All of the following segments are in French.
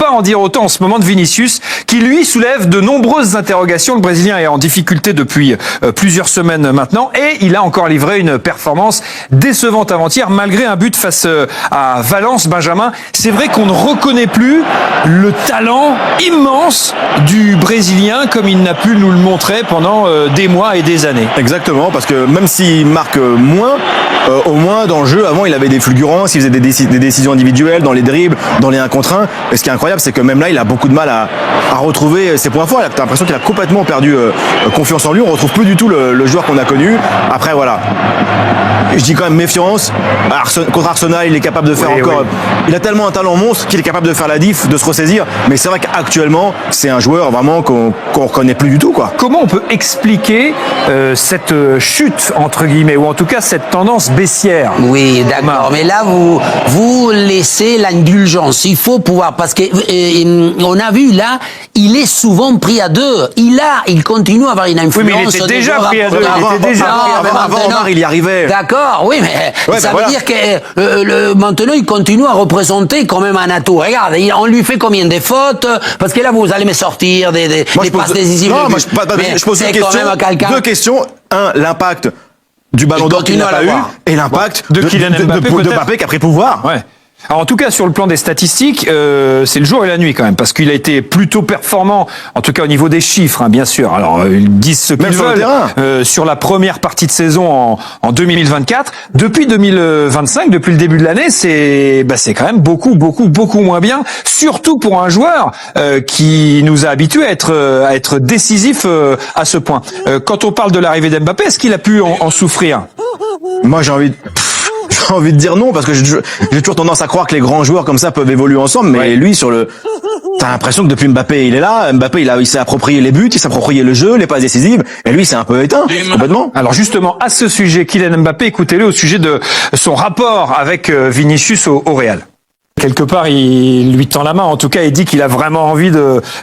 pas en dire autant en ce moment de Vinicius, qui lui soulève de nombreuses interrogations. Le Brésilien est en difficulté depuis plusieurs semaines maintenant et il a encore livré une performance décevante avant-hier malgré un but face à Valence. Benjamin, c'est vrai qu'on ne reconnaît plus le talent immense du Brésilien comme il n'a pu nous le montrer pendant des mois et des années. Exactement, parce que même s'il marque moins, au moins dans le jeu, avant il avait des fulgurances, il faisait des décisions individuelles, dans les dribbles, dans les 1 contre 1. Et ce qui est incroyable, c'est que même là, il a beaucoup de mal à retrouver ses points forts. T'as l'impression qu'il a complètement perdu confiance en lui. On retrouve plus du tout le joueur qu'on a connu. Après, voilà. Je dis quand même méfiance. Contre Arsenal, il est capable de faire Il a tellement un talent monstre qu'il est capable de faire la diff, de se ressaisir. Mais c'est vrai qu'actuellement, c'est un joueur vraiment qu'on reconnaît plus du tout, quoi. Comment on peut expliquer cette chute, entre guillemets, ou en tout cas cette tendance baissière? Oui, d'accord. Mais là, vous laissez l'indulgence. Il faut pouvoir, parce que on a vu là, il est souvent pris à deux. Il continue à avoir une influence. Oui, mais il était déjà pris à deux. Avant Omar, il y arrivait. D'accord, oui, mais ça veut dire que maintenant, il continue à représenter quand même un atout. Regarde, on lui fait combien de fautes? Parce que là, vous allez me sortir des passes décisives. Non, moi, je pose deux questions. Un, l'impact du ballon d'or qu'il n'a pas eu, et l'impact de Kylian Mbappé qui a pris pouvoir. Ouais. Alors en tout cas sur le plan des statistiques, c'est le jour et la nuit quand même, parce qu'il a été plutôt performant, en tout cas au niveau des chiffres, hein, bien sûr. Alors ils disent ce qu'ils veulent sur la première partie de saison en 2024. Depuis 2025, depuis le début de l'année, c'est quand même beaucoup moins bien, surtout pour un joueur qui nous a habitués à être décisif à ce point. Quand on parle de l'arrivée d'Mbappé, est-ce qu'il a pu en souffrir? Moi j'ai envie de dire non, parce que j'ai toujours tendance à croire que les grands joueurs comme ça peuvent évoluer ensemble, mais lui t'as l'impression que depuis Mbappé il est là, Mbappé il s'est approprié les buts, il s'est approprié le jeu, les passes décisives, et lui c'est un peu éteint, complètement. Alors justement, à ce sujet, Kylian Mbappé, écoutez-le au sujet de son rapport avec Vinicius au Real. Quelque part, il lui tend la main, en tout cas, il dit qu'il a vraiment envie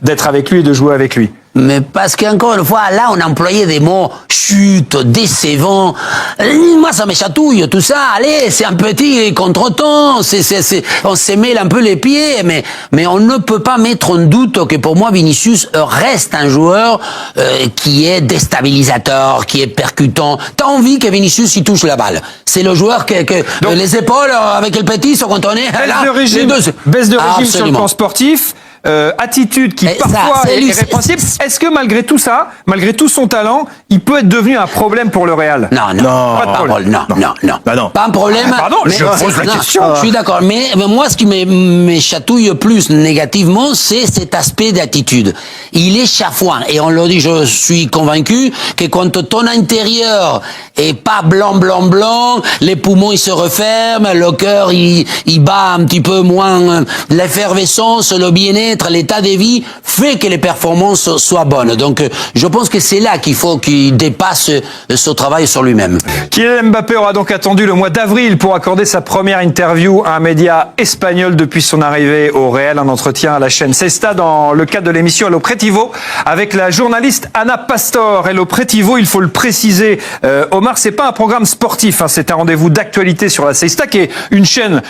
d'être avec lui et de jouer avec lui. Mais parce qu'encore une fois, là, on employait des mots chute, décevant. Moi, ça me chatouille, tout ça. Allez, c'est un petit contretemps. On se mêle un peu les pieds, mais on ne peut pas mettre en doute que pour moi, Vinicius reste un joueur qui est déstabilisateur, qui est percutant. T'as envie que Vinicius, il touche la balle. C'est le joueur donc, les épaules avec le petit sont contournées. Baisse de régime sur le plan sportif. Attitude qui parfois est répréhensible. Est-ce que malgré tout ça, malgré tout son talent, il peut être devenu un problème pour le Real? Non. Pas un problème. Pardon, je pose la question. Je suis d'accord, mais moi, ce qui me chatouille plus négativement, c'est cet aspect d'attitude. Il est chafouin, et on le dit, je suis convaincu que quand ton intérieur est pas blanc, les poumons ils se referment, le cœur il bat un petit peu moins, l'effervescence, le bien-être, l'état de vie fait que les performances soient bonnes. Donc, je pense que c'est là qu'il faut qu'il dépasse ce travail sur lui-même. Kylian Mbappé aura donc attendu le mois d'avril pour accorder sa première interview à un média espagnol depuis son arrivée au Real, un entretien à la chaîne Sexta dans le cadre de l'émission Hello Pretivo avec la journaliste Ana Pastor. Hello Pretivo, il faut le préciser, Omar, c'est pas un programme sportif, hein, c'est un rendez-vous d'actualité sur la Sexta qui est une chaîne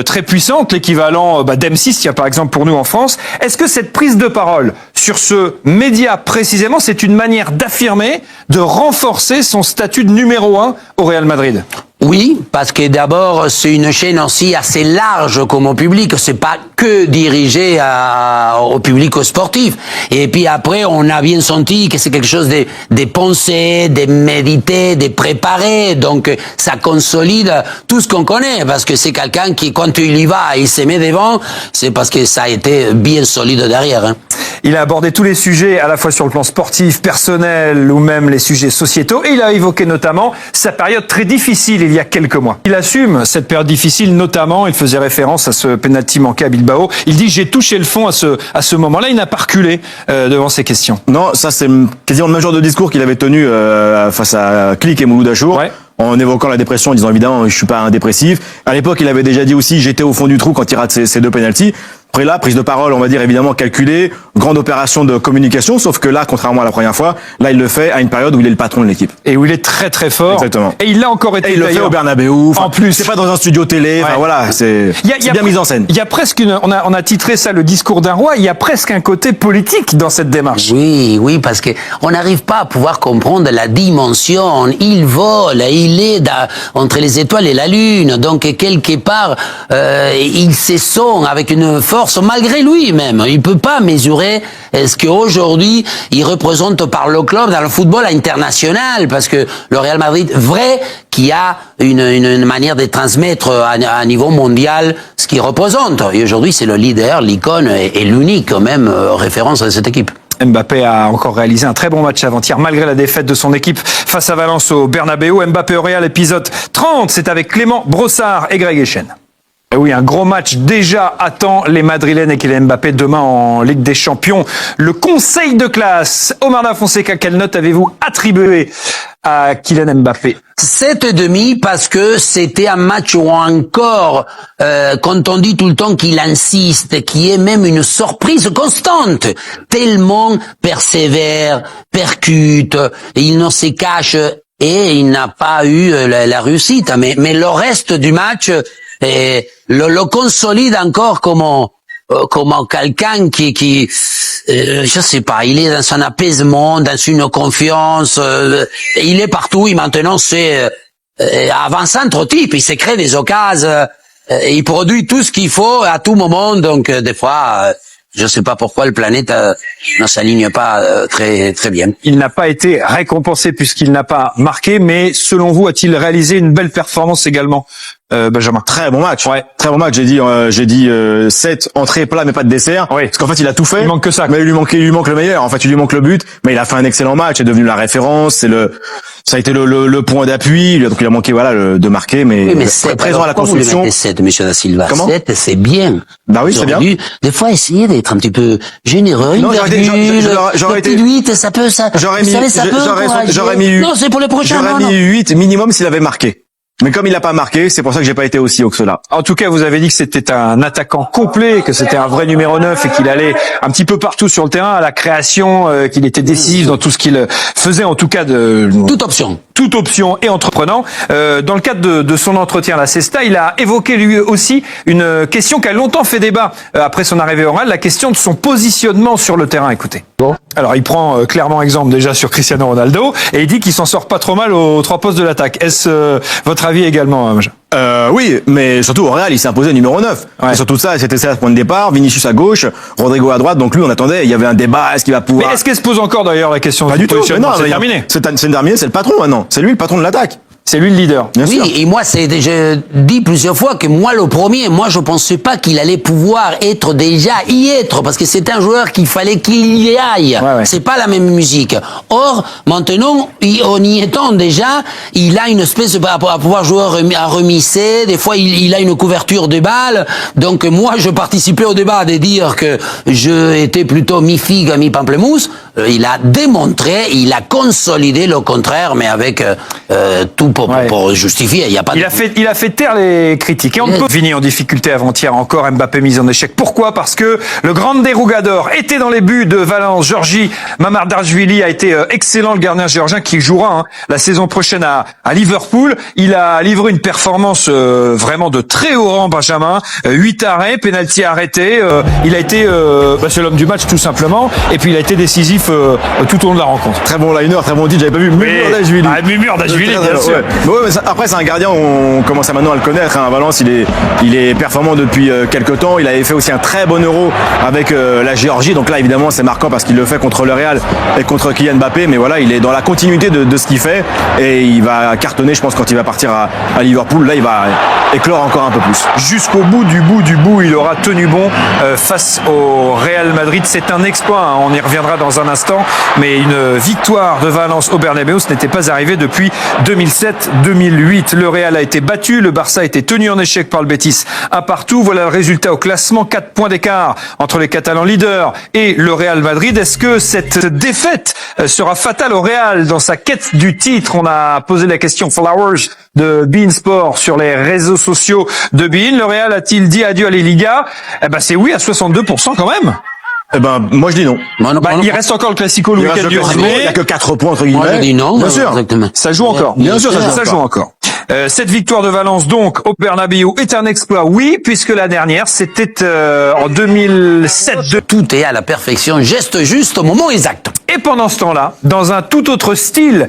très puissante, l'équivalent d'M6, il y a par exemple pour nous en France. Est-ce que cette prise de parole sur ce média précisément, c'est une manière d'affirmer, de renforcer son statut de numéro 1 au Real Madrid? Oui, parce que d'abord, c'est une chaîne aussi assez large comme au public. C'est pas que dirigé au public sportif. Et puis après, on a bien senti que c'est quelque chose de pensé, de médité, de préparé. Donc, ça consolide tout ce qu'on connaît. Parce que c'est quelqu'un qui, quand il y va, il se met devant, c'est parce que ça a été bien solide derrière. Hein. Il a abordé tous les sujets, à la fois sur le plan sportif, personnel ou même les sujets sociétaux. Et il a évoqué notamment sa période très difficile il y a quelques mois. Il assume cette période difficile, notamment, il faisait référence à ce penalty manqué à Bilbao. Il dit « j'ai touché le fond à ce moment-là ». Il n'a pas reculé devant ces questions. Non, ça c'est quasiment le même genre de discours qu'il avait tenu face à Klik et Mouloud Achour. Ouais. En évoquant la dépression, en disant évidemment je suis pas un dépressif. À l'époque, il avait déjà dit aussi j'étais au fond du trou quand il rate ces deux pénaltys. Après là, prise de parole, on va dire évidemment calculée, grande opération de communication, sauf que là, contrairement à la première fois, là, il le fait à une période où il est le patron de l'équipe. Et où il est très très fort. Exactement. Et il l'a encore été. Et il le fait au Bernabeu. En plus. C'est pas dans un studio télé. Enfin, Ouais. voilà, c'est bien mis en scène. Il y a presque on a titré ça le discours d'un roi. Il y a presque un côté politique dans cette démarche. Oui, parce que on n'arrive pas à pouvoir comprendre la dimension. Il vole, il est entre les étoiles et la lune. Donc quelque part, il se sent avec une force malgré lui-même. Il peut pas mesurer ce qu'aujourd'hui il représente par le club dans le football international, parce que le Real Madrid, vrai, qui a une manière de transmettre à niveau mondial ce qu'il représente. Et aujourd'hui, c'est le leader, l'icône et l'unique même référence de cette équipe. Mbappé a encore réalisé un très bon match avant-hier, malgré la défaite de son équipe face à Valence au Bernabeu. Mbappé au Real, épisode 30, c'est avec Clément Brossard et Greg Echen. Et oui, un gros match déjà attend les Madrilènes et Kylian Mbappé demain en Ligue des Champions. Le conseil de classe, Omar Da Fonseca, quelle note avez-vous attribué à Kylian Mbappé? 7,5 parce que c'était un match où encore, quand on dit tout le temps qu'il insiste, qui est même une surprise constante, tellement persévère, percute, il ne se cache et il n'a pas eu la réussite. Mais le reste du match le consolide encore comme quelqu'un qui je sais pas, il est dans un apaisement, dans une confiance, il est partout et maintenant c'est avant-centre type, il se crée des occasions, il produit tout ce qu'il faut à tout moment, donc des fois je sais pas pourquoi le planète ne s'aligne pas très très bien. Il n'a pas été récompensé puisqu'il n'a pas marqué, mais selon vous, a-t-il réalisé une belle performance également, Benjamin? Très bon match. Ouais. Très bon match. J'ai dit 7 entrées plat mais pas de dessert. Oui. Parce qu'en fait, il a tout fait. Il manque que ça. Mais il lui manque le meilleur. En fait, il lui manque le but. Mais il a fait un excellent match. C'est devenu la référence. Ça a été le point d'appui. Donc il a manqué, de marquer, mais, Oui, mais 7, présent à la pourquoi construction. vous le mettez 7, monsieur Da Silva? Comment 7, c'est bien. Bah oui, c'est bien. Aujourd'hui, des fois, essayez d'être un petit peu généreux, Non, une virgule, j'aurais le été- petit 8, ça peut, ça, J'aurais vous mis, savez, ça peut j'aurais mis 8. Non, c'est pour les prochains, J'aurais non, mis non. 8 minimum s'il avait marqué. Mais comme il n'a pas marqué, c'est pour ça que j'ai pas été aussi haut que cela. En tout cas, vous avez dit que c'était un attaquant complet, que c'était un vrai numéro 9 et qu'il allait un petit peu partout sur le terrain, à la création, qu'il était décisif dans tout ce qu'il faisait, en tout cas Toute option. toute option et entreprenant. Dans le cadre de son entretien à la Cesta, il a évoqué lui aussi une question qui a longtemps fait débat après son arrivée au Real, la question de son positionnement sur le terrain. Écoutez. Bon. Alors, il prend clairement exemple déjà sur Cristiano Ronaldo et il dit qu'il s'en sort pas trop mal aux 3 postes de l'attaque. Est-ce votre avis également, Benjamin? Oui, mais surtout au Real, il s'est imposé numéro 9. Ouais. Et surtout ça, c'était ça le point de départ. Vinicius à gauche, Rodrigo à droite. Donc lui, on attendait. Il y avait un débat. Est-ce qu'il va pouvoir? Mais est-ce qu'elle se pose encore d'ailleurs la question Pas du du tout. Mais positionnement? non, C'est mais terminé. C'est terminé. C'est le patron maintenant. C'est lui le patron de l'attaque. C'est lui le leader. Bien Oui, sûr. et moi, je dis plusieurs fois que moi, le premier, je pensais pas qu'il allait pouvoir y être, parce que c'est un joueur qu'il fallait qu'il y aille. Ouais. C'est pas la même musique. Or, maintenant, en y étant déjà, il a une espèce à pouvoir jouer à remiser, des fois, il a une couverture de balles. Donc, moi, je participais au débat de dire que je étais plutôt mi-figue, mi-pamplemousse. Il a démontré, il a consolidé le contraire, mais avec tout pour justifier. Il y a pas. Il a fait taire les critiques. Et on ne peut finir en difficulté avant-hier encore. Mbappé mis en échec. Pourquoi? Parce que le grand dérougador était dans les buts de Valence. Georgi Mamardashvili a été excellent, le gardien géorgien qui jouera la saison prochaine à Liverpool. Il a livré une performance vraiment de très haut rang, Benjamin. 8 arrêts, penalty arrêté. Il a été, c'est l'homme du match tout simplement. Et puis il a été décisif tout au long de la rencontre. Très bon liner, très bon dit. J'avais pas vu Mamardashvili. Mamardashvili, bien sûr. Ouais, mais après c'est un gardien, on commence à maintenant à le connaître. À Valence, il est performant depuis quelques temps. Il avait fait aussi un très bon Euro avec la Géorgie. Donc là, évidemment, c'est marquant parce qu'il le fait contre le Real et contre Kylian Mbappé. Mais voilà, il est dans la continuité de ce qu'il fait et il va cartonner, je pense, quand il va partir à Liverpool. Là, il va éclore encore un peu plus. Jusqu'au bout du bout, il aura tenu bon face au Real Madrid. C'est un exploit, on y reviendra dans un instant, mais une victoire de Valence au Bernabeu, ce n'était pas arrivé depuis 2007-2008. Le Real a été battu, le Barça a été tenu en échec par le Betis 1-1. Voilà le résultat au classement, 4 points d'écart entre les Catalans leaders et le Real Madrid. Est-ce que cette défaite sera fatale au Real dans sa quête du titre? On a posé la question Flowers de beIN Sport sur les réseaux sociaux de beIN. Le Real a-t-il dit adieu à la Liga? C'est oui à 62% quand même. Eh ben, moi je dis non. Il reste encore le Classico le Il reste week-end le du Classico, il n'y a que 4 points entre guillemets. Moi, je dis non. Bien sûr. Exactement. Ça joue encore. Bien sûr, Ça joue encore. Cette victoire de Valence, donc, au Bernabéu, est un exploit, oui, puisque la dernière, c'était en 2007. Tout est à la perfection, geste juste au moment exact. Et pendant ce temps-là, dans un tout autre style,